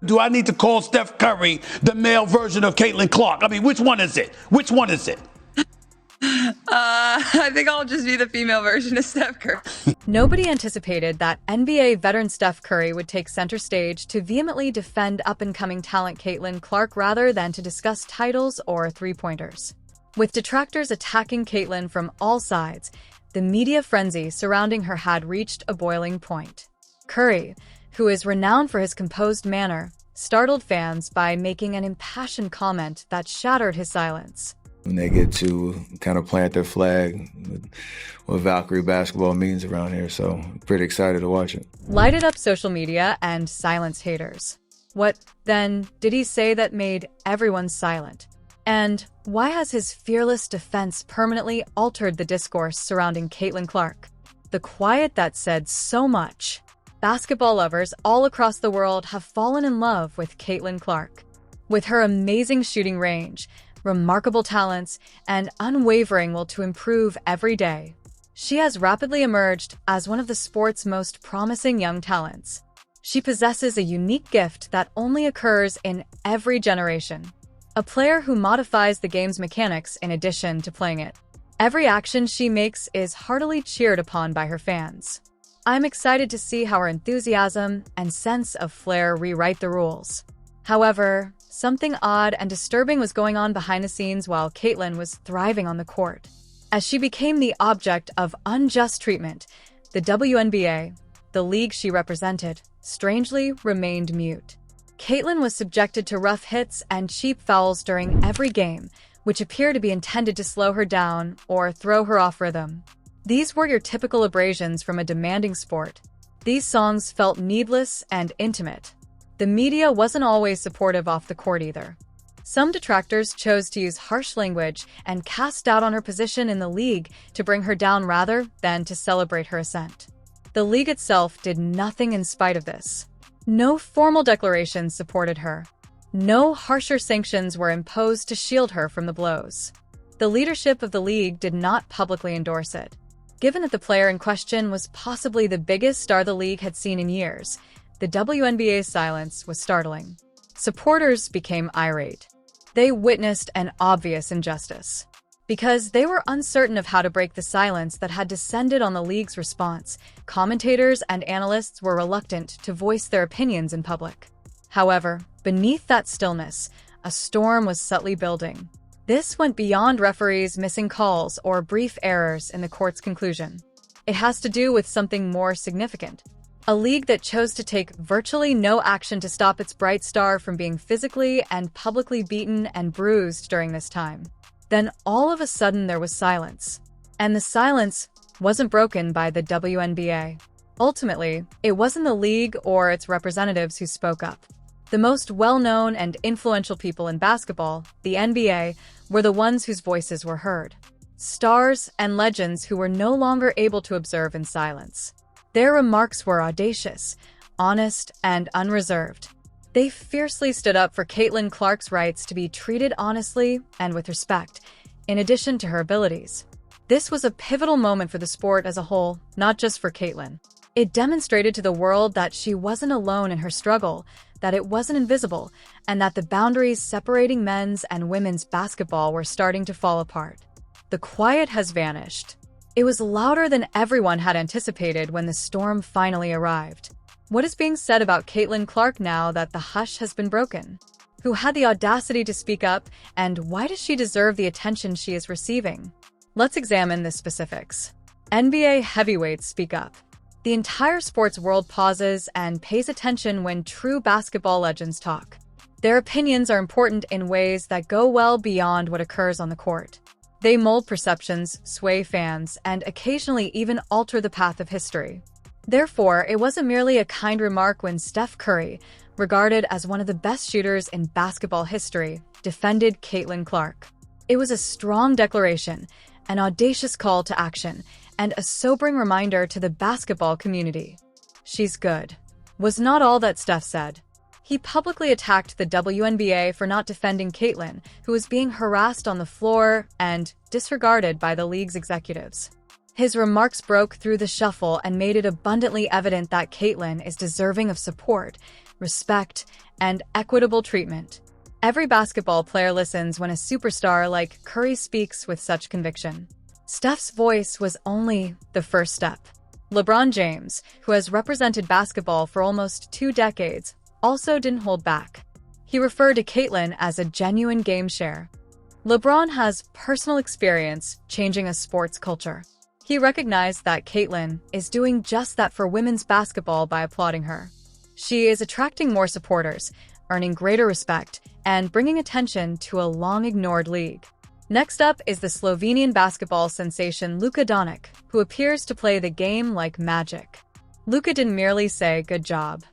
Do I need to call Steph Curry the male version of Caitlin Clark? I mean, which one is it? Which one is it? I think I'll just be the female version of Steph Curry. Nobody anticipated that NBA veteran Steph Curry would take center stage to vehemently defend up-and-coming talent Caitlin Clark rather than to discuss titles or three-pointers. With detractors attacking Caitlin from all sides, the media frenzy surrounding her had reached a boiling point. Curry, who is renowned for his composed manner, startled fans by making an impassioned comment that shattered his silence. When they get to kind of plant their flag with what Valkyrie basketball means around here, so I'm pretty excited to watch it. Lighted up social media and silenced haters. What, then, did he say that made everyone silent? And why has his fearless defense permanently altered the discourse surrounding Caitlin Clark? The quiet that said so much. Basketball lovers all across the world have fallen in love with Caitlin Clark. With her amazing shooting range, remarkable talents, and unwavering will to improve every day, she has rapidly emerged as one of the sport's most promising young talents. She possesses a unique gift that only occurs in every generation. A player who modifies the game's mechanics in addition to playing it. Every action she makes is heartily cheered upon by her fans. I'm excited to see how her enthusiasm and sense of flair rewrite the rules. However, something odd and disturbing was going on behind the scenes while Caitlin was thriving on the court. As she became the object of unjust treatment, the WNBA, the league she represented, strangely remained mute. Caitlin was subjected to rough hits and cheap fouls during every game, which appear to be intended to slow her down or throw her off rhythm. These were your typical abrasions from a demanding sport. These songs felt needless and intimate. The media wasn't always supportive off the court either. Some detractors chose to use harsh language and cast doubt on her position in the league to bring her down rather than to celebrate her ascent. The league itself did nothing in spite of this. No formal declarations supported her. No harsher sanctions were imposed to shield her from the blows. The leadership of the league did not publicly endorse it. Given that the player in question was possibly the biggest star the league had seen in years, the WNBA's silence was startling. Supporters became irate. They witnessed an obvious injustice. Because they were uncertain of how to break the silence that had descended on the league's response, commentators and analysts were reluctant to voice their opinions in public. However, beneath that stillness, a storm was subtly building. This went beyond referees missing calls or brief errors in the court's conclusion. It has to do with something more significant. A league that chose to take virtually no action to stop its bright star from being physically and publicly beaten and bruised during this time. Then all of a sudden there was silence. And the silence wasn't broken by the WNBA. Ultimately, it wasn't the league or its representatives who spoke up. The most well-known and influential people in basketball, the NBA, were the ones whose voices were heard. Stars and legends who were no longer able to observe in silence. Their remarks were audacious, honest, and unreserved. They fiercely stood up for Caitlin Clark's rights to be treated honestly and with respect, in addition to her abilities. This was a pivotal moment for the sport as a whole, not just for Caitlin. It demonstrated to the world that she wasn't alone in her struggle, that it wasn't invisible, and that the boundaries separating men's and women's basketball were starting to fall apart. The quiet has vanished. It was louder than everyone had anticipated when the storm finally arrived. What is being said about Caitlin Clark now that the hush has been broken? Who had the audacity to speak up, and why does she deserve the attention she is receiving? Let's examine the specifics. NBA heavyweights speak up. The entire sports world pauses and pays attention when true basketball legends talk. Their opinions are important in ways that go well beyond what occurs on the court. They mold perceptions, sway fans, and occasionally even alter the path of history. Therefore, it wasn't merely a kind remark when Steph Curry, regarded as one of the best shooters in basketball history, defended Caitlin Clark. It was a strong declaration, an audacious call to action, and a sobering reminder to the basketball community. "She's good," was not all that Steph said. He publicly attacked the WNBA for not defending Caitlin, who was being harassed on the floor and disregarded by the league's executives. His remarks broke through the shuffle and made it abundantly evident that Caitlin is deserving of support, respect, and equitable treatment. Every basketball player listens when a superstar like Curry speaks with such conviction. Steph's voice was only the first step. LeBron James, who has represented basketball for almost 2 decades, also didn't hold back. He referred to Caitlin as a genuine game share. LeBron has personal experience changing a sports culture. He recognized that Caitlin is doing just that for women's basketball by applauding her. She is attracting more supporters, earning greater respect, and bringing attention to a long-ignored league. Next up is the Slovenian basketball sensation Luka Doncic, who appears to play the game like magic. Luka didn't merely say, "Good job."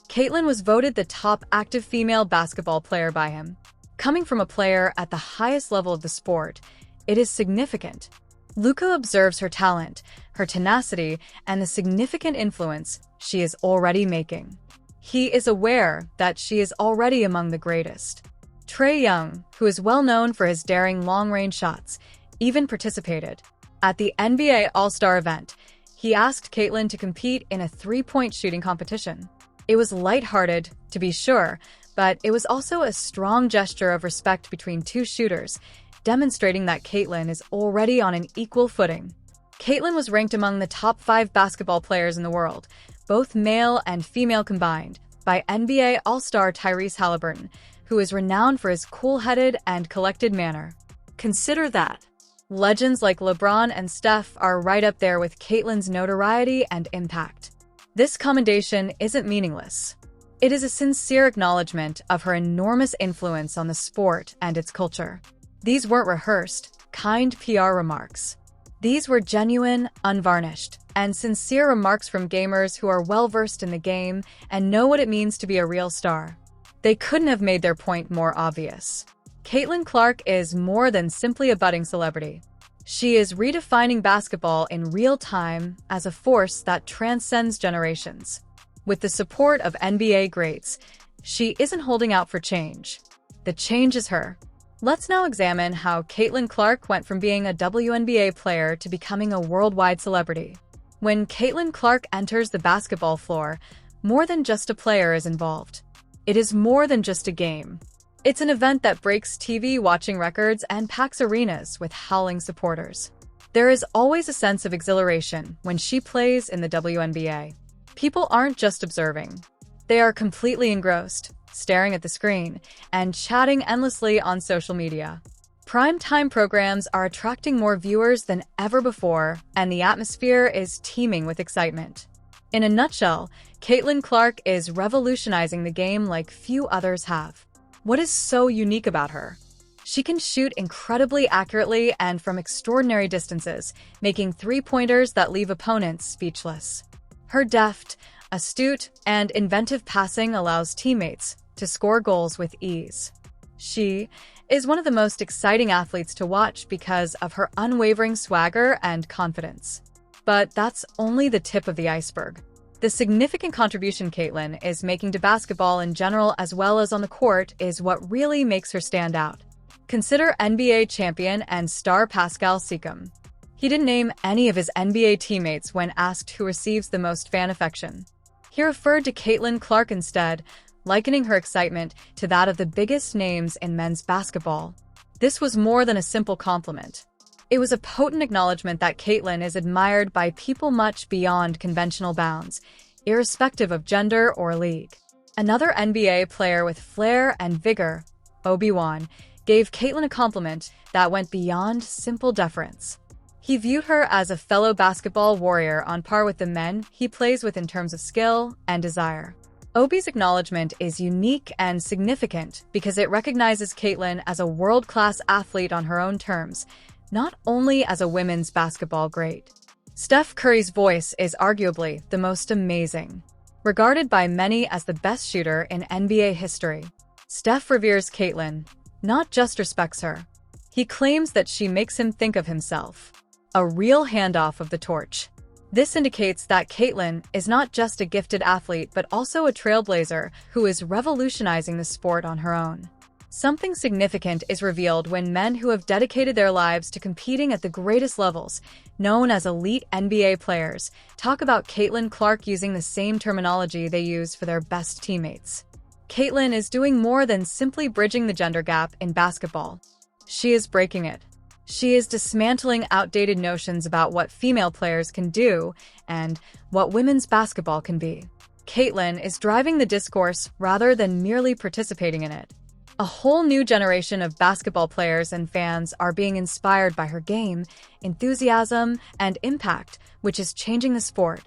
Caitlin was voted the top active female basketball player by him. Coming from a player at the highest level of the sport, it is significant. Luka observes her talent, her tenacity, and the significant influence she is already making. He is aware that she is already among the greatest. Trae Young, who is well known for his daring long-range shots, even participated. At the NBA All-Star event, he asked Caitlin to compete in a three-point shooting competition. It was lighthearted, to be sure, but it was also a strong gesture of respect between two shooters, demonstrating that Caitlin is already on an equal footing. Caitlin was ranked among the top 5 basketball players in the world, both male and female combined, by NBA All-Star Tyrese Haliburton, who is renowned for his cool-headed and collected manner. Consider that. Legends like LeBron and Steph are right up there with Caitlin's notoriety and impact. This commendation isn't meaningless. It is a sincere acknowledgement of her enormous influence on the sport and its culture. These weren't rehearsed, kind PR remarks. These were genuine, unvarnished, and sincere remarks from gamers who are well-versed in the game and know what it means to be a real star. They couldn't have made their point more obvious. Caitlin Clark is more than simply a budding celebrity. She is redefining basketball in real time as a force that transcends generations. With the support of NBA greats, she isn't holding out for change. The change is her. Let's now examine how Caitlin Clark went from being a WNBA player to becoming a worldwide celebrity. When Caitlin Clark enters the basketball floor, more than just a player is involved. It is more than just a game. It's an event that breaks TV watching records and packs arenas with howling supporters. There is always a sense of exhilaration when she plays in the WNBA. People aren't just observing. They are completely engrossed, staring at the screen, and chatting endlessly on social media. Primetime programs are attracting more viewers than ever before, and the atmosphere is teeming with excitement. In a nutshell, Caitlin Clark is revolutionizing the game like few others have. What is so unique about her? She can shoot incredibly accurately and from extraordinary distances, making three-pointers that leave opponents speechless. Her deft, astute, and inventive passing allows teammates to score goals with ease. She is one of the most exciting athletes to watch because of her unwavering swagger and confidence. But that's only the tip of the iceberg. The significant contribution Caitlin is making to basketball in general as well as on the court is what really makes her stand out. Consider NBA champion and star Pascal Siakam. He didn't name any of his NBA teammates when asked who receives the most fan affection. He referred to Caitlin Clark instead, likening her excitement to that of the biggest names in men's basketball. This was more than a simple compliment. It was a potent acknowledgement that Caitlin is admired by people much beyond conventional bounds, irrespective of gender or league. Another NBA player with flair and vigor, Obi-Wan, gave Caitlin a compliment that went beyond simple deference. He viewed her as a fellow basketball warrior on par with the men he plays with in terms of skill and desire. Obi's acknowledgement is unique and significant because it recognizes Caitlin as a world-class athlete on her own terms, not only as a women's basketball great. Steph Curry's voice is arguably the most amazing. Regarded by many as the best shooter in NBA history, Steph reveres Caitlin, not just respects her. He claims that she makes him think of himself. A real handoff of the torch. This indicates that Caitlin is not just a gifted athlete but also a trailblazer who is revolutionizing the sport on her own. Something significant is revealed when men who have dedicated their lives to competing at the greatest levels, known as elite NBA players, talk about Caitlin Clark using the same terminology they use for their best teammates. Caitlin is doing more than simply bridging the gender gap in basketball. She is breaking it. She is dismantling outdated notions about what female players can do and what women's basketball can be. Caitlin is driving the discourse rather than merely participating in it. A whole new generation of basketball players and fans are being inspired by her game, enthusiasm, and impact, which is changing the sport.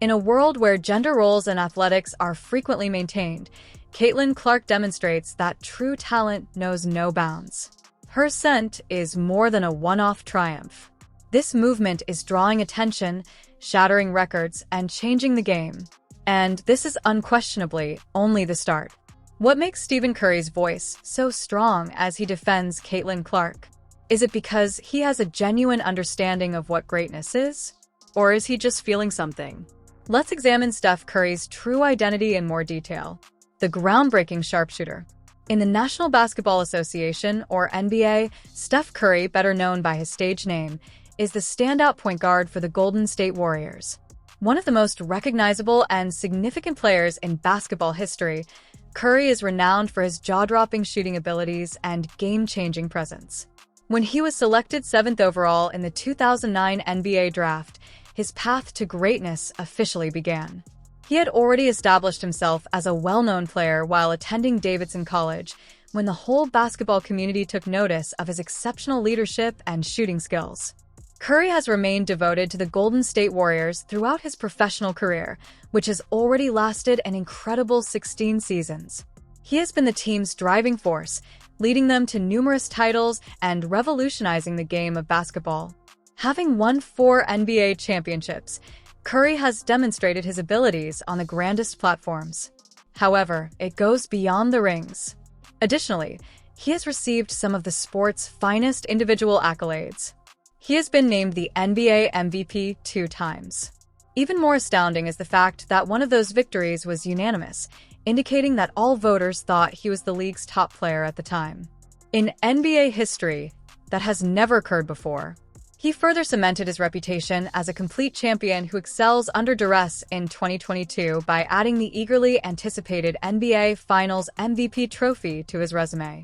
In a world where gender roles in athletics are frequently maintained, Caitlin Clark demonstrates that true talent knows no bounds. Her ascent is more than a one-off triumph. This movement is drawing attention, shattering records, and changing the game. And this is unquestionably only the start. What makes Stephen Curry's voice so strong as he defends Caitlin Clark? Is it because he has a genuine understanding of what greatness is? Or is he just feeling something? Let's examine Steph Curry's true identity in more detail. The groundbreaking sharpshooter. In the National Basketball Association, or NBA, Steph Curry, better known by his stage name, is the standout point guard for the Golden State Warriors. One of the most recognizable and significant players in basketball history, Curry is renowned for his jaw-dropping shooting abilities and game-changing presence. When he was selected 7th overall in the 2009 NBA draft, his path to greatness officially began. He had already established himself as a well-known player while attending Davidson College, when the whole basketball community took notice of his exceptional leadership and shooting skills. Curry has remained devoted to the Golden State Warriors throughout his professional career, which has already lasted an incredible 16 seasons. He has been the team's driving force, leading them to numerous titles and revolutionizing the game of basketball. Having won 4 NBA championships, Curry has demonstrated his abilities on the grandest platforms. However, it goes beyond the rings. Additionally, he has received some of the sport's finest individual accolades. He has been named the NBA MVP 2 times. Even more astounding is the fact that one of those victories was unanimous, indicating that all voters thought he was the league's top player at the time. In NBA history, that has never occurred before. He further cemented his reputation as a complete champion who excels under duress in 2022 by adding the eagerly anticipated NBA Finals MVP trophy to his resume.